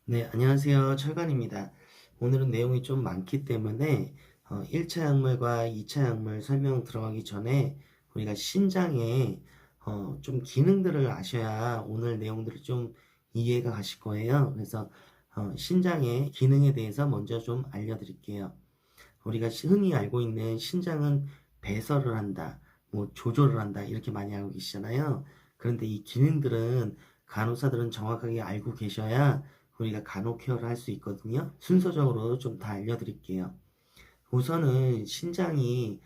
네, 안녕하세요. 철관입니다. 오늘은 내용이 좀 많기 때문에 1차 약물과 2차 약물 설명 들어가기 전에 우리가 신장의 좀 기능들을 아셔야 오늘 내용들을 좀 이해가 가실 거예요. 그래서 신장의 기능에 대해서 먼저 좀 알려드릴게요. 우리가 흔히 알고 있는 신장은 배설을 한다, 뭐 조절을 한다 이렇게 많이 알고 계시잖아요. 그런데 이 기능들은 간호사들은 정확하게 알고 계셔야 우리가 간호 케어를 할 수 있거든요. 순서적으로 좀 다 알려드릴게요. 우선은 신장이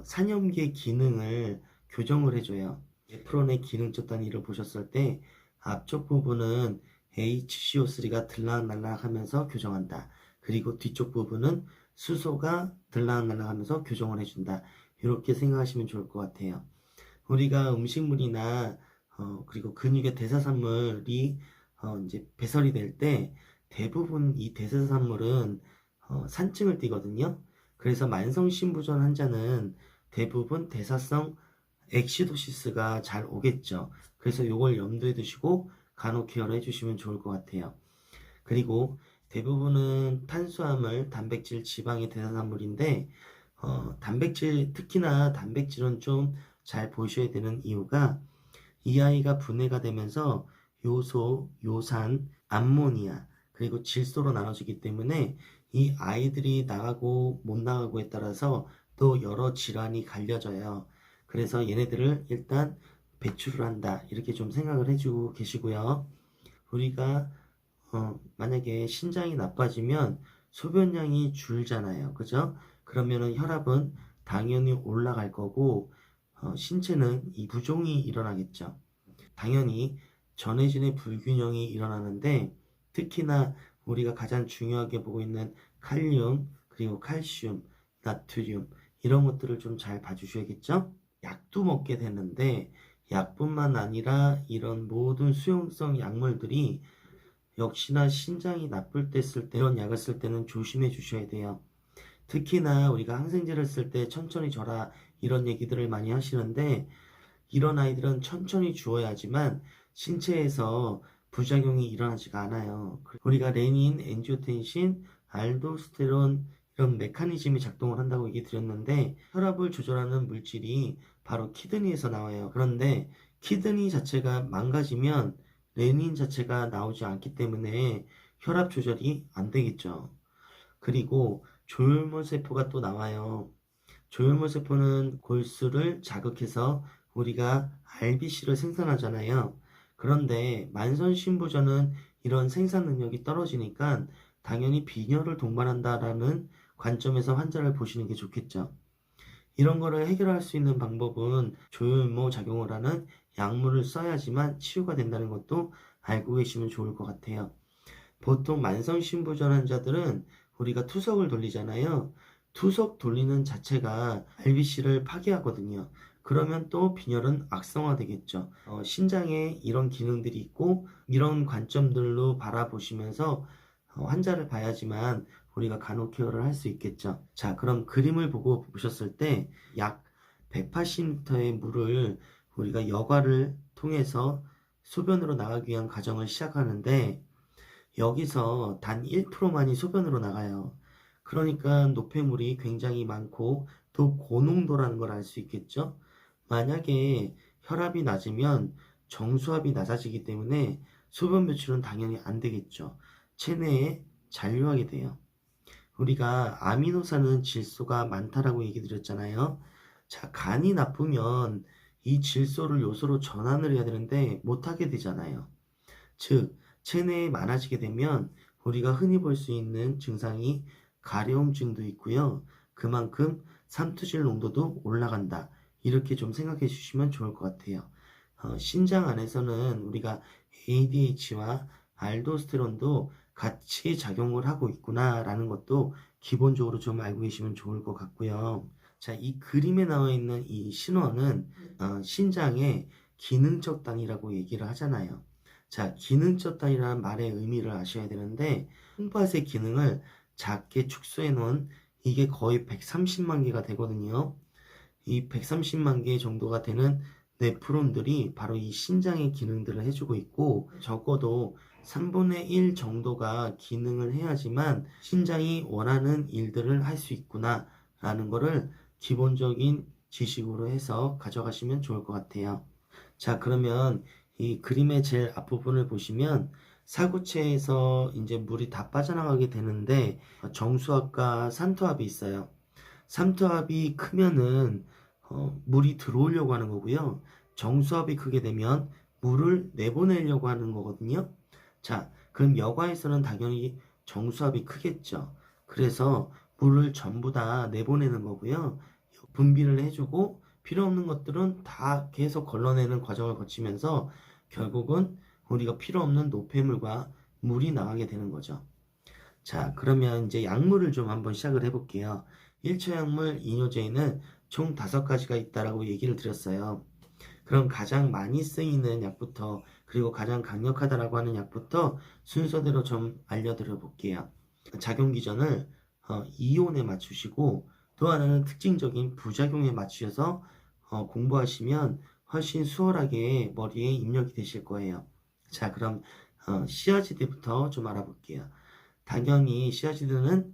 산염기의 기능을 교정을 해줘요. 에프론의 기능적 단위를 보셨을 때 앞쪽 부분은 HCO3가 들락날락 하면서 교정한다. 그리고 뒤쪽 부분은 수소가 들락날락 하면서 교정을 해준다. 이렇게 생각하시면 좋을 것 같아요. 우리가 음식물이나 그리고 근육의 대사산물이 이제 배설이 될 때 대부분 이 대사산물은 산증을 띠거든요. 그래서 만성신부전 환자는 대부분 대사성 엑시도시스가 잘 오겠죠. 그래서 이걸 염두에 두시고 간호 케어를 해주시면 좋을 것 같아요. 그리고 대부분은 탄수화물, 단백질, 지방의 대사산물인데 단백질, 특히나 단백질은 좀 잘 보셔야 되는 이유가 이 아이가 분해가 되면서 요소, 요산, 암모니아, 그리고 질소로 나눠지기 때문에 이 아이들이 나가고 못 나가고에 따라서 또 여러 질환이 갈려져요. 그래서 얘네들을 일단 배출을 한다. 이렇게 좀 생각을 해주고 계시고요. 우리가 만약에 신장이 나빠지면 소변량이 줄잖아요. 그죠? 그러면은 혈압은 당연히 올라갈 거고 신체는 이 부종이 일어나겠죠. 당연히 전해진의 불균형이 일어나는데 특히나 우리가 가장 중요하게 보고 있는 칼륨, 그리고 칼슘, 나트륨 이런 것들을 좀 잘 봐주셔야겠죠? 약도 먹게 되는데 약뿐만 아니라 이런 모든 수용성 약물들이 역시나 신장이 나쁠 때 쓸 때 이런 약을 쓸 때는 조심해 주셔야 돼요. 특히나 우리가 항생제를 쓸 때 천천히 줘라 이런 얘기들을 많이 하시는데 이런 아이들은 천천히 주어야지만 신체에서 부작용이 일어나지가 않아요. 우리가 레닌, 엔지오텐신, 알도스테론 이런 메커니즘이 작동을 한다고 얘기 드렸는데 혈압을 조절하는 물질이 바로 키드니에서 나와요. 그런데 키드니 자체가 망가지면 레닌 자체가 나오지 않기 때문에 혈압 조절이 안 되겠죠. 그리고 조혈모 세포가 또 나와요. 조혈모 세포는 골수를 자극해서 우리가 RBC를 생산하잖아요. 그런데 만성신부전은 이런 생산 능력이 떨어지니까 당연히 빈혈을 동반한다라는 관점에서 환자를 보시는 게 좋겠죠. 이런 거를 해결할 수 있는 방법은 조혈모 작용을 하는 약물을 써야지만 치유가 된다는 것도 알고 계시면 좋을 것 같아요. 보통 만성신부전 환자들은 우리가 투석을 돌리잖아요. 투석 돌리는 자체가 RBC를 파괴하거든요. 그러면 또 빈혈은 악성화되겠죠. 신장에 이런 기능들이 있고 이런 관점들로 바라보시면서 환자를 봐야지만 우리가 간호 케어를 할 수 있겠죠. 자, 그럼 그림을 보고 보셨을 때 약 180리터의 물을 우리가 여과를 통해서 소변으로 나가기 위한 과정을 시작하는데 여기서 단 1%만이 소변으로 나가요. 그러니까 노폐물이 굉장히 많고 또 고농도라는 걸 알 수 있겠죠? 만약에 혈압이 낮으면 정수압이 낮아지기 때문에 소변 배출은 당연히 안 되겠죠. 체내에 잔류하게 돼요. 우리가 아미노산은 질소가 많다라고 얘기 드렸잖아요. 자, 간이 나쁘면 이 질소를 요소로 전환을 해야 되는데 못하게 되잖아요. 즉, 체내에 많아지게 되면 우리가 흔히 볼 수 있는 증상이 가려움증도 있고요. 그만큼 삼투질 농도도 올라간다. 이렇게 좀 생각해 주시면 좋을 것 같아요. 신장 안에서는 우리가 ADH와 알도스테론도 같이 작용을 하고 있구나라는 것도 기본적으로 좀 알고 계시면 좋을 것 같고요. 자, 이 그림에 나와 있는 이 신호는 신장의 기능적 단위라고 얘기를 하잖아요. 자, 기능적 단위라는 말의 의미를 아셔야 되는데 콩팥의 기능을 작게 축소해 놓은 이게 거의 130만 개가 되거든요. 이 130만 개 정도가 되는 네프론들이 바로 이 신장의 기능들을 해주고 있고 적어도 3분의 1 정도가 기능을 해야지만 신장이 원하는 일들을 할 수 있구나 라는 거를 기본적인 지식으로 해서 가져가시면 좋을 것 같아요. 자, 그러면 이 그림의 제일 앞부분을 보시면 사구체에서 이제 물이 다 빠져나가게 되는데 정수압과 산투압이 있어요. 산투압이 크면은 물이 들어오려고 하는 거고요. 정수압이 크게 되면 물을 내보내려고 하는 거거든요. 자, 그럼 여과에서는 당연히 정수압이 크겠죠. 그래서 물을 전부 다 내보내는 거고요. 분비를 해주고 필요 없는 것들은 다 계속 걸러내는 과정을 거치면서 결국은 우리가 필요 없는 노폐물과 물이 나가게 되는 거죠. 자, 그러면 이제 약물을 좀 한번 시작을 해볼게요. 1차 약물 이뇨제에는 총 5가지가 있다라고 얘기를 드렸어요. 그럼 가장 많이 쓰이는 약부터, 그리고 가장 강력하다라고 하는 약부터 순서대로 좀 알려드려 볼게요. 작용 기전을 이온에 맞추시고, 또 하나는 특징적인 부작용에 맞추셔서 공부하시면 훨씬 수월하게 머리에 입력이 되실 거예요. 자, 그럼 시아지드부터 좀 알아볼게요. 당연히 시아지드는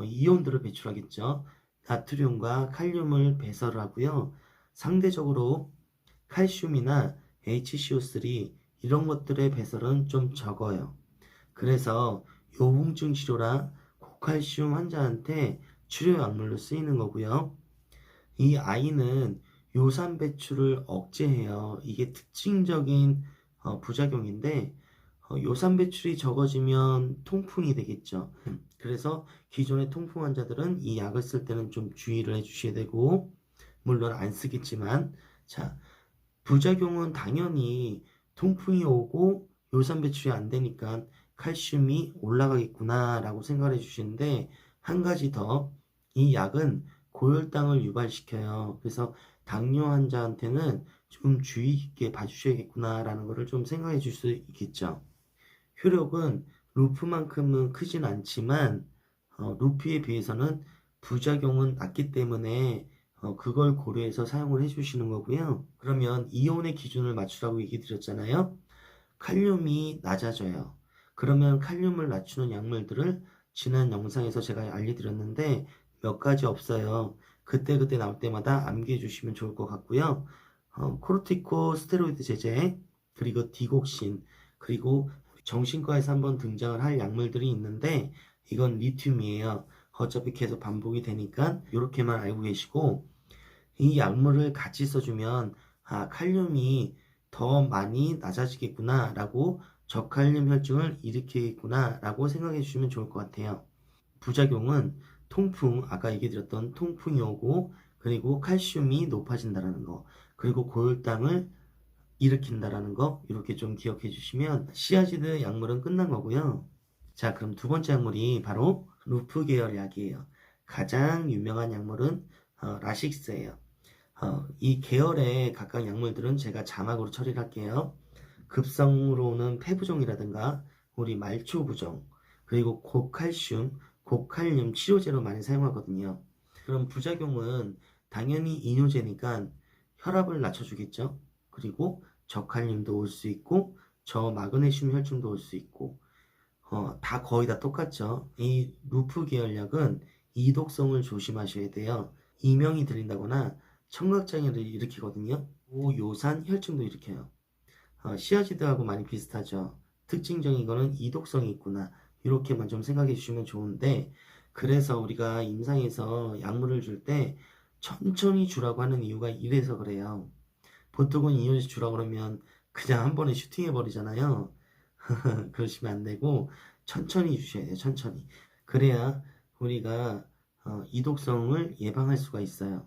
이온들을 배출하겠죠. 나트륨과 칼륨을 배설을 하고요. 상대적으로 칼슘이나 HCO3 이런 것들의 배설은 좀 적어요. 그래서 요붕증 치료라 고칼슘 환자한테 치료 약물로 쓰이는 거고요. 이 아이는 요산 배출을 억제해요. 이게 특징적인 부작용인데 요산 배출이 적어지면 통풍이 되겠죠. 그래서 기존의 통풍 환자들은 이 약을 쓸 때는 좀 주의를 해주셔야 되고, 물론 안 쓰겠지만, 자, 부작용은 당연히 통풍이 오고 요산 배출이 안 되니까 칼슘이 올라가겠구나 라고 생각을 해주시는데, 한 가지 더, 이 약은 고혈당을 유발시켜요. 그래서 당뇨 환자한테는 좀 주의 깊게 봐주셔야겠구나 라는 것을 좀 생각해 줄 수 있겠죠. 효력은 루프만큼은 크진 않지만 루피에 비해서는 부작용은 낮기 때문에 그걸 고려해서 사용을 해주시는 거고요. 그러면 이온의 기준을 맞추라고 얘기 드렸잖아요. 칼륨이 낮아져요. 그러면 칼륨을 낮추는 약물들을 지난 영상에서 제가 알려드렸는데 몇 가지 없어요. 그때그때 나올 때마다 암기해 주시면 좋을 것 같고요. 코르티코 스테로이드 제제, 그리고 디곡신, 그리고 정신과에서 한번 등장을 할 약물들이 있는데 이건 리튬이에요. 어차피 계속 반복이 되니까 이렇게만 알고 계시고, 이 약물을 같이 써주면 칼륨이 더 많이 낮아지겠구나 라고, 저칼륨 혈증을 일으키겠구나 라고 생각해 주시면 좋을 것 같아요. 부작용은 통풍, 아까 얘기 드렸던 통풍이 오고, 그리고 칼슘이 높아진다는 거, 그리고 고혈당을 일으킨다라는 거, 이렇게 좀 기억해 주시면 시아지드 약물은 끝난 거고요. 자, 그럼 두 번째 약물이 바로 루프 계열 약이에요. 가장 유명한 약물은 라식스예요. 이 계열의 각각 약물들은 제가 자막으로 처리를 할게요. 급성으로는 폐부종이라든가 우리 말초부종, 그리고 고칼슘, 고칼륨 치료제로 많이 사용하거든요. 그럼 부작용은 당연히 이뇨제니까 혈압을 낮춰주겠죠. 그리고 저칼륨도 올 수 있고 저마그네슘 혈증도 올 수 있고 다 거의 다 똑같죠. 이 루프 계열약은 이독성을 조심하셔야 돼요. 이명이 들린다거나 청각장애를 일으키거든요. 고요산 혈증도 일으켜요. 시아지드하고 많이 비슷하죠. 특징적인 거는 이독성이 있구나. 이렇게만 좀 생각해 주시면 좋은데, 그래서 우리가 임상에서 약물을 줄 때 천천히 주라고 하는 이유가 이래서 그래요. 보통은 이뇨제 주라고 그러면 그냥 한 번에 슈팅해 버리잖아요. 그러시면 안 되고 천천히 주셔야 돼요. 천천히. 그래야 우리가 이독성을 예방할 수가 있어요.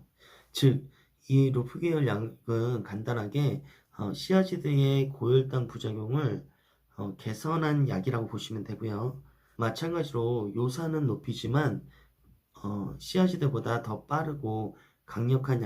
즉, 이 로프계열 약은 간단하게 시아지드의 고혈당 부작용을 개선한 약이라고 보시면 되고요. 마찬가지로 요산은 높이지만 시아지드보다 더 빠르고 강력한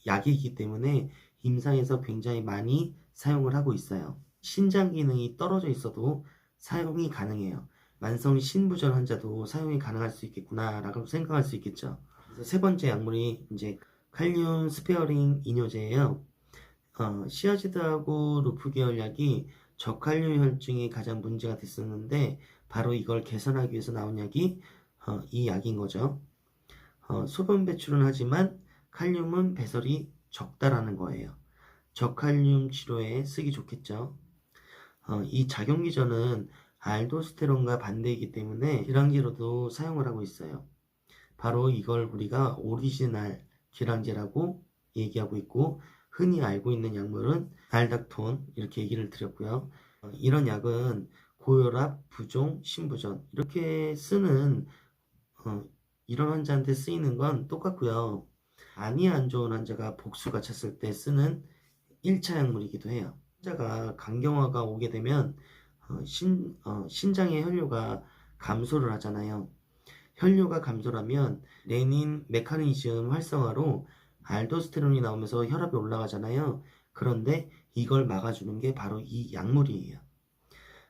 약이기 때문에 임상에서 굉장히 많이 사용을 하고 있어요. 신장 기능이 떨어져 있어도 사용이 가능해요. 만성 신부전 환자도 사용이 가능할 수 있겠구나라고 생각할 수 있겠죠. 그래서 세 번째 약물이 이제 칼륨 스페어링 이뇨제예요. 시아지드하고 루프 계열 약이 저칼륨 혈증이 가장 문제가 됐었는데 바로 이걸 개선하기 위해서 나온 약이 이 약인 거죠. 소변 배출은 하지만 칼륨은 배설이 적다라는 거예요. 저칼륨 치료에 쓰기 좋겠죠. 이 작용 기전은 알도스테론과 반대이기 때문에 기량제로도 사용을 하고 있어요. 바로 이걸 우리가 오리지널 기량제라고 얘기하고 있고, 흔히 알고 있는 약물은 알닥톤 이렇게 얘기를 드렸고요. 이런 약은 고혈압, 부종, 심부전 이렇게 쓰는 이런 환자한테 쓰이는 건 똑같고요. 안이 안 좋은 환자가 복수가 찼을 때 쓰는 1차 약물이기도 해요. 환자가 간경화가 오게 되면 신장의 혈류가 감소를 하잖아요. 혈류가 감소하면 레닌 메커니즘 활성화로 알도스테론이 나오면서 혈압이 올라가잖아요. 그런데 이걸 막아주는 게 바로 이 약물이에요.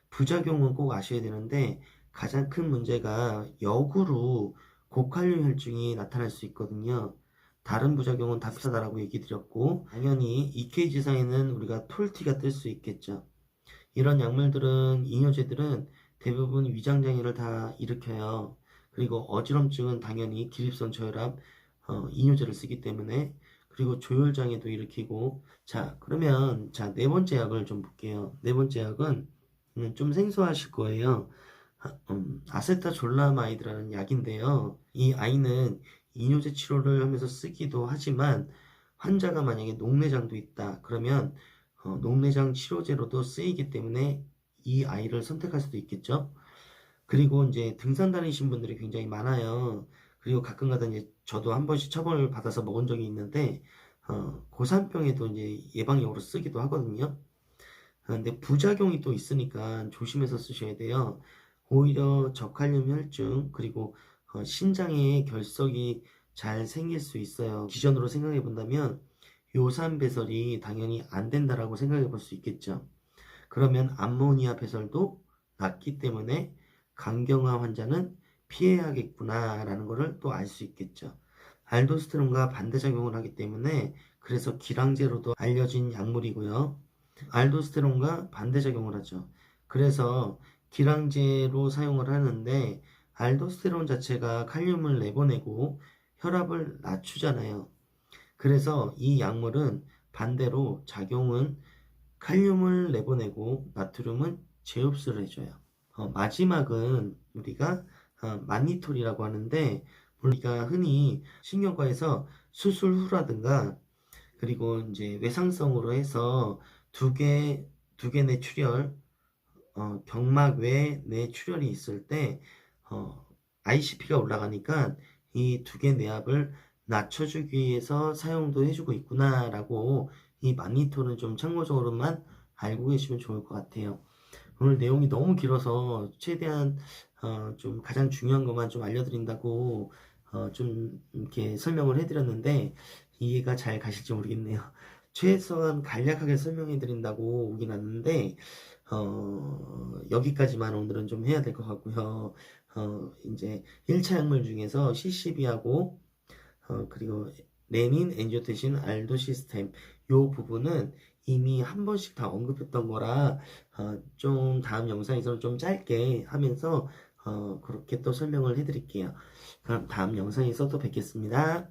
부작용은 꼭 아셔야 되는데 가장 큰 문제가 역으로 고칼륨 혈증이 나타날 수 있거든요. 다른 부작용은 다 비슷하다라고 얘기 드렸고, 당연히 EKG상에는 우리가 톨티가 뜰 수 있겠죠. 이런 약물들은, 이뇨제들은 대부분 위장장애를 다 일으켜요. 그리고 어지럼증은 당연히 기립성 저혈압, 이뇨제를 쓰기 때문에, 그리고 조혈장애도 일으키고. 자, 그러면 네 번째 약을 좀 볼게요. 네 번째 약은 좀 생소하실 거예요. 아세타졸라마이드라는 약인데요. 이 아이는 이뇨제 치료를 하면서 쓰기도 하지만 환자가 만약에 녹내장도 있다 그러면 녹내장 치료제로도 쓰이기 때문에 이 아이를 선택할 수도 있겠죠. 그리고 이제 등산 다니신 분들이 굉장히 많아요. 그리고 가끔가다 이제 저도 한 번씩 처방을 받아서 먹은 적이 있는데 고산병에도 이제 예방용으로 쓰기도 하거든요. 근데 부작용이 또 있으니까 조심해서 쓰셔야 돼요. 오히려 저칼륨 혈증 그리고 신장에 결석이 잘 생길 수 있어요. 기전으로 생각해 본다면 요산 배설이 당연히 안 된다라고 생각해 볼 수 있겠죠. 그러면 암모니아 배설도 낮기 때문에 간경화 환자는 피해야겠구나라는 것을 또 알 수 있겠죠. 알도스테론과 반대작용을 하기 때문에 그래서 기량제로도 알려진 약물이고요. 알도스테론과 반대작용을 하죠. 그래서 기량제로 사용을 하는데 알도스테론 자체가 칼륨을 내보내고 혈압을 낮추잖아요. 그래서 이 약물은 반대로 작용은 칼륨을 내보내고 나트륨은 재흡수를 해줘요. 마지막은 우리가 마니톨이라고 하는데, 우리가 흔히 신경과에서 수술 후라든가 그리고 이제 외상성으로 해서 두 개 뇌출혈, 경막 외 뇌출혈이 있을 때 ICP가 올라가니까 이 두 개 뇌압을 낮춰주기 위해서 사용도 해주고 있구나라고 이 마니토는 좀 참고적으로만 알고 계시면 좋을 것 같아요. 오늘 내용이 너무 길어서 최대한 좀 가장 중요한 것만 좀 알려드린다고 좀 이렇게 설명을 해드렸는데 이해가 잘 가실지 모르겠네요. 최소한 간략하게 설명해드린다고 오긴 왔는데 여기까지만 오늘은 좀 해야 될 것 같고요. 이제 1차 약물 중에서 CCB하고 그리고 레닌, 엔지오텐신, 알도 시스템 요 부분은 이미 한 번씩 다 언급했던 거라 좀 다음 영상에서는 좀 짧게 하면서 그렇게 또 설명을 해드릴게요. 그럼 다음 영상에서 또 뵙겠습니다.